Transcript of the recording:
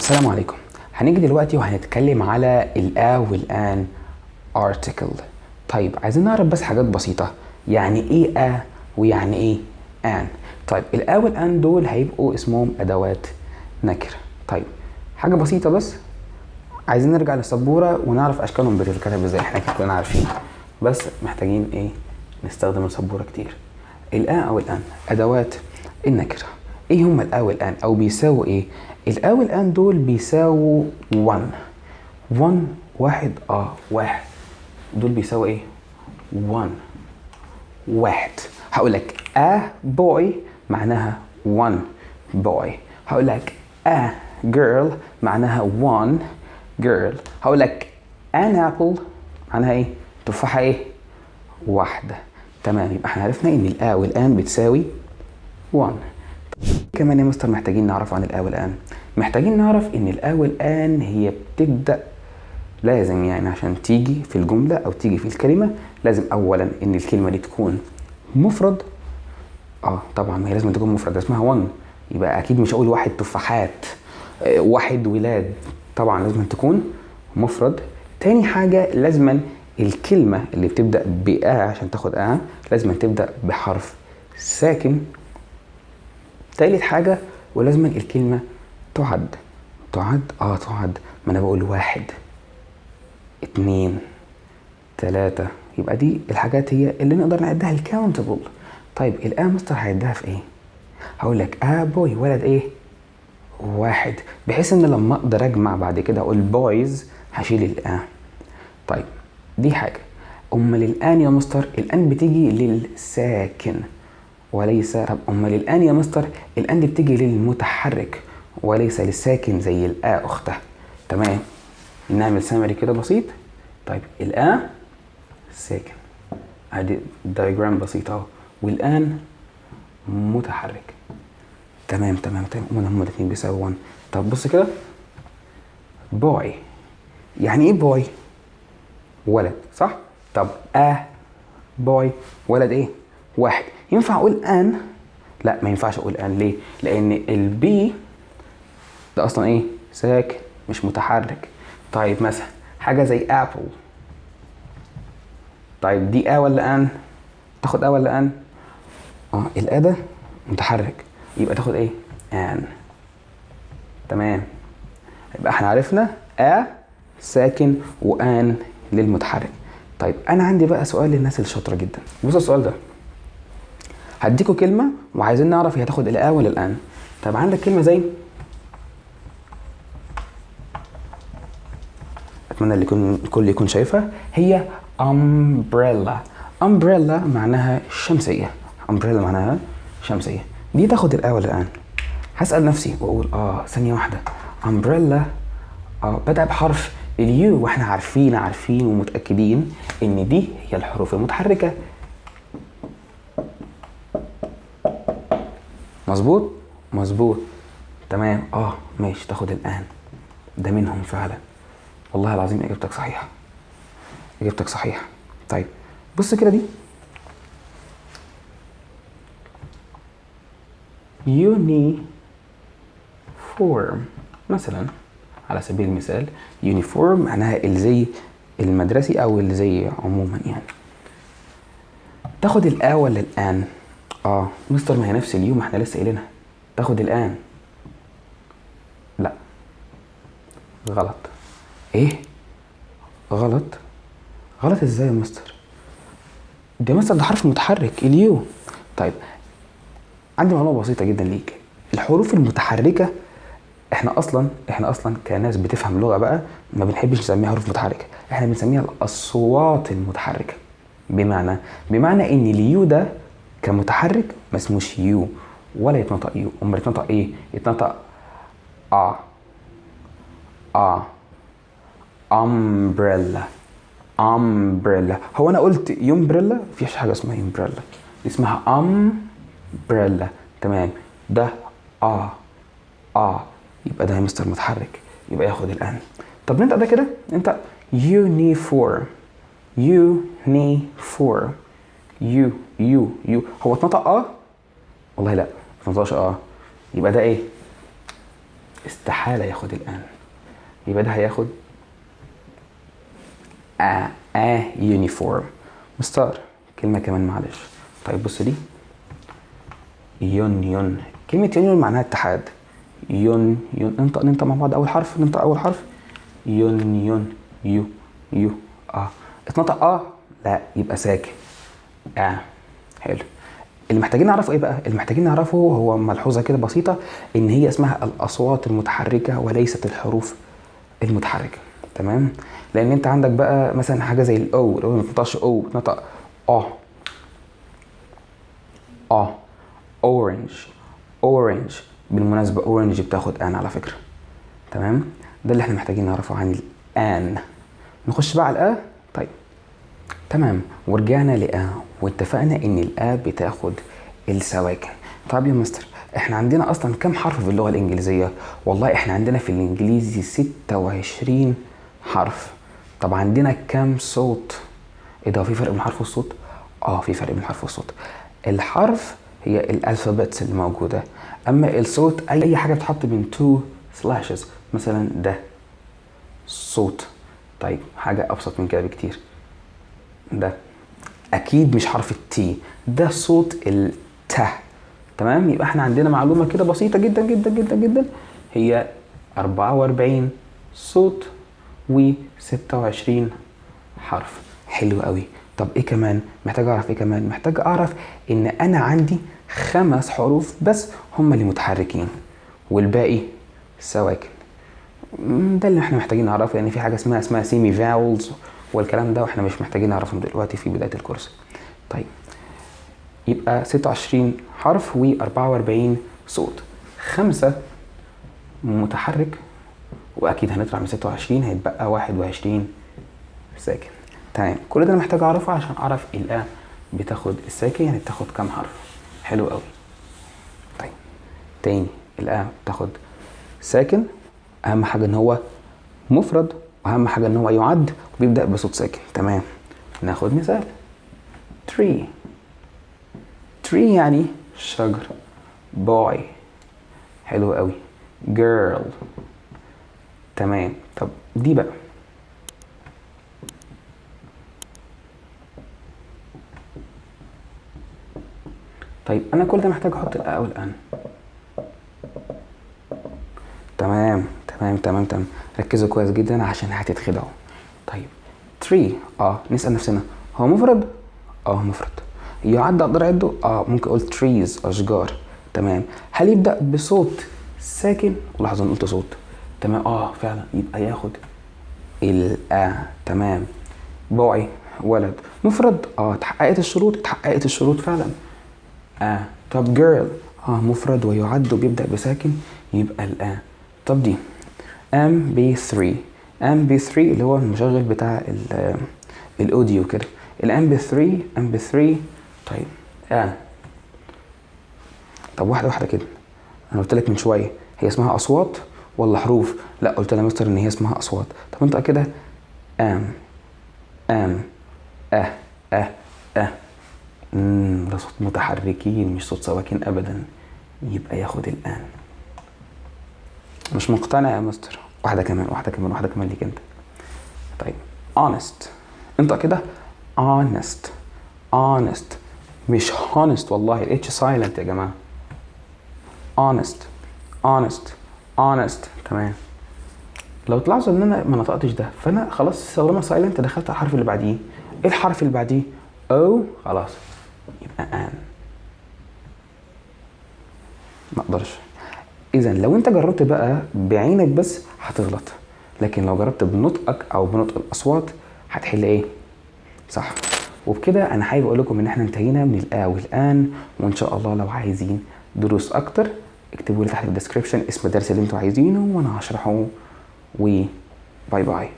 السلام عليكم. هنيجي دلوقتي وهنتكلم على الآ والآن article. طيب عايزين نعرف بس حاجات بسيطة، يعني ايه آ ويعني ايه آن. طيب الآ والآن دول هيبقوا اسمهم أدوات نكرة. طيب حاجة بسيطة بس، عايزين نرجع للسبورة ونعرف أشكالهم بتتكتب ازاي. احنا كلنا عارفين بس محتاجين ايه؟ نستخدم السبورة كتير. الآ أو الآن أدوات النكرة. ايه هم الآ والآن أو بيساووا ايه؟ الآ والآن دول بيساووا 1 واحد واحد. دول بيساووا ايه؟ 1. هقول لك a boy معناها 1 boy. هقول لك a girl معناها 1 girl. هقول لك an apple معناها ايه؟ تفاحة ايه؟ واحدة. تمام، يبقى احنا عرفنا ان الآ والآن بتساوي 1. كمان يا مستر محتاجين نعرف عن الآ والآن. محتاجين نعرف ان الآ والآن هي بتبدأ، لازم يعني عشان تيجي في الجملة او تيجي في الكلمة لازم اولا ان الكلمة دي تكون مفرد. طبعا ما هي لازم تكون مفرد، اسمها 1، يبقى اكيد مش هقول واحد تفاحات، واحد ولاد. طبعا لازم تكون مفرد. تاني حاجة لازم الكلمة اللي بتبدأ بآ عشان تاخد لازم تبدأ بحرف ساكن. تالت حاجة ولازم الكلمة تعد. تعد. ما انا بقول 1 2 3، يبقى دي الحاجات هي اللي نقدر نعدها الكاونتبل. طيب الآ مستر هيعدها في ايه؟ هقول لك بوي ولد ايه؟ 1، بحيث ان لما اقدر اجمع بعد كده اقول بويز هشيل الآ. طيب دي حاجة. امال الآن يا مستر؟ الآن بتيجي للساكن وليس. طب امال الآن يا مستر؟ الآن دي بتيجي للمتحرك وليس للساكن زي الآ اختها. تمام، نعمل سمري كده بسيط. طيب الآن ساكن، ادي دايجرام بسيط اهو، والآن متحرك. تمام. هما الاثنين بيساووا 1. طب بص كده، بوي يعني ايه بوي؟ ولد، صح؟ طب بوي ولد ايه؟ 1. ينفع اقول ان؟ لا، ما ينفعش اقول ان. ليه؟ لان البي ده اصلا ايه؟ ساكن مش متحرك. طيب مثلا حاجه زي ابل. طيب دي ولا ان؟ تاخد ولا ان؟ الآ ده متحرك، يبقى تاخد ايه؟ ان. تمام، يبقى احنا عرفنا ساكن وان للمتحرك. طيب انا عندي بقى سؤال للناس اللي شاطره جدا. بصوا السؤال ده، هديكوا كلمه وعايزين نعرف هي هتاخد الآ ولا الان. طب عندك كلمه زي، اتمنى الكل يكون شايفها، هي umbrella. umbrella معناها شمسيه. دي تاخد الآ ولا الان؟ هسأل نفسي واقول ثانيه واحده، umbrella بدأ بحرف اليو، واحنا عارفين ومتأكدين ان دي هي الحروف المتحركة. مظبوط. تمام. ماشي، تاخد الآن. ده منهم فعلا، والله العظيم اجابتك صحيحة. طيب بص كده، دي يونيفورم مثلا، على سبيل المثال. يونيفورم معناها الزي المدرسي او الزي عموما يعني. تاخد الآ ولا الآن؟ مستر ما هي نفس اليوم، احنا لسه قايلينها. تاخد الآن. لا، غلط. ايه؟ غلط ازاي يا مستر؟ ده مستر ده حرف متحرك اليو. طيب عندي معلومة بسيطة جدا ليك. الحروف المتحركة احنا اصلا كناس بتفهم لغة بقى ما بنحبش نسميها حروف متحركة، احنا بنسميها الأصوات المتحركة. بمعنى ان اليو ده كمتحرك ما اسموش يو ولا يتنطق يو. امال يتنطق ايه؟ يتنطق umbrella. هو انا قلت يومبريلا؟ مفيش حاجه اسمها يومبريلا، اسمها umbrella. تمام، ده يبقى ده مستر متحرك، يبقى ياخد الآن. طب ننطق ده كده، انت يونيفورم. هو اتنطق والله لا، ما اتنطقش يبقى ده ايه؟ استحالة ياخد الآن، يبقى ده هياخد uniform. مستر كلمة كمان معلش. طيب بص دي يون. كلمة يون معناها اتحاد. يون ننطق مع بعض أول حرف، يون يو اتنطق لا يبقى ساكن. حلو. اللي محتاجين نعرفه ايه بقى؟ اللي محتاجين نعرفه هو ملحوظة كده بسيطة، ان هي اسمها الأصوات المتحركة وليست الحروف المتحركة. تمام؟ لأن انت عندك بقى مثلا حاجة زي الأو، لو ما بتنطقش أو بتنطق اورنج. بالمناسبة اورنج بتاخد ان على فكرة. تمام؟ ده اللي احنا محتاجين نعرفه عن الان. نخش بقى على الآ. طيب تمام، ورجعنا لآ واتفقنا ان الآ بتاخد السواكن. طب يا مستر احنا عندنا اصلا كم حرف في اللغة الانجليزية؟ والله احنا عندنا في الانجليزي 26 حرف. طب عندنا كم صوت؟ ايه ده، في فرق بين الحرف والصوت؟ في فرق بين الحرف والصوت. الحرف هي الالفابتس اللي موجودة، اما الصوت اي حاجة بتحط بين 2 سلاشز، مثلا ده صوت. طيب حاجة ابسط من كده بكتير، ده اكيد مش حرف التي، ده صوت الت. تمام؟ يبقى احنا عندنا معلومة كده بسيطة جدا جدا جدا جدا، هي 44 صوت و26 حرف. حلو قوي. طب ايه كمان محتاج اعرف؟ ايه كمان محتاج اعرف؟ ان انا عندي 5 حروف بس هم اللي متحركين والباقي سواكن. ده اللي احنا محتاجين نعرفه، لان في حاجه اسمها سيمي فاولز والكلام ده، واحنا مش محتاجين نعرفهم دلوقتي في بدايه الكورس. طيب يبقى 26 حرف و44 صوت، 5 متحرك، واكيد هنطلع من 26 هيتبقى 21 ساكن. تمام، كل ده انا محتاج اعرفه عشان اعرف الآ بتاخد الساكن، يعني بتاخد كام حرف. حلو قوي. طيب تاني، الآ بتاخد ساكن، اهم حاجه ان هو مفرد، واهم حاجه ان هو يعد وبيبدا بصوت ساكن. تمام، ناخد مثال. tree يعني شجر. boy حلو قوي. girl. تمام. طب دي بقى طيب انا كل ده محتاج احط الآ والآن. تمام. ركزوا كويس جدا عشان هتتخدعوا. طيب tree نسأل نفسنا، هو مفرد؟ مفرد. يعد اقدر اعده؟ ممكن اقول trees اشجار. تمام. هل يبدأ بصوت ساكن؟ لاحظوا ان قلت صوت. تمام فعلا، يبقى ياخد الآ. تمام. boy ولد مفرد. اتحققت الشروط فعلا. طب girl مفرد ويعد وبيبدأ بساكن، يبقى الآ. طب دي MP3 اللي هو المشغل بتاع الاوديو كده، MP3. طيب طب واحدة كده، انا قلت لك من شوية هي اسمها اصوات ولا حروف؟ لا، قلت لها مستر ان هي اسمها اصوات. طب انت كده ده صوت متحركين مش صوت سواكن ابدا، يبقى ياخد الآن. مش مقتنع يا مستر؟ واحدة كمان ليك انت. طيب honest، انت كده honest مش honest، والله الاتش سايلنت يا جماعة. honest. تمام. لو تلاحظوا ان انا ما نطقتش ده، فانا خلاص طالما سايلنت دخلت على الحرف اللي بعديه. ايه الحرف اللي بعديه؟ خلاص يبقى ان. ما اقدرش. اذا لو انت جربت بقى بعينك بس هتغلط، لكن لو جربت بنطقك او بنطق الاصوات هتحل ايه؟ صح. وبكده انا حابب اقول لكم ان احنا انتهينا من الآ والآن، وان شاء الله لو عايزين دروس اكتر اكتبوا لي تحت في الديسكريبشن اسم الدرس اللي انتوا عايزينه وانا هشرحه. وباي باي.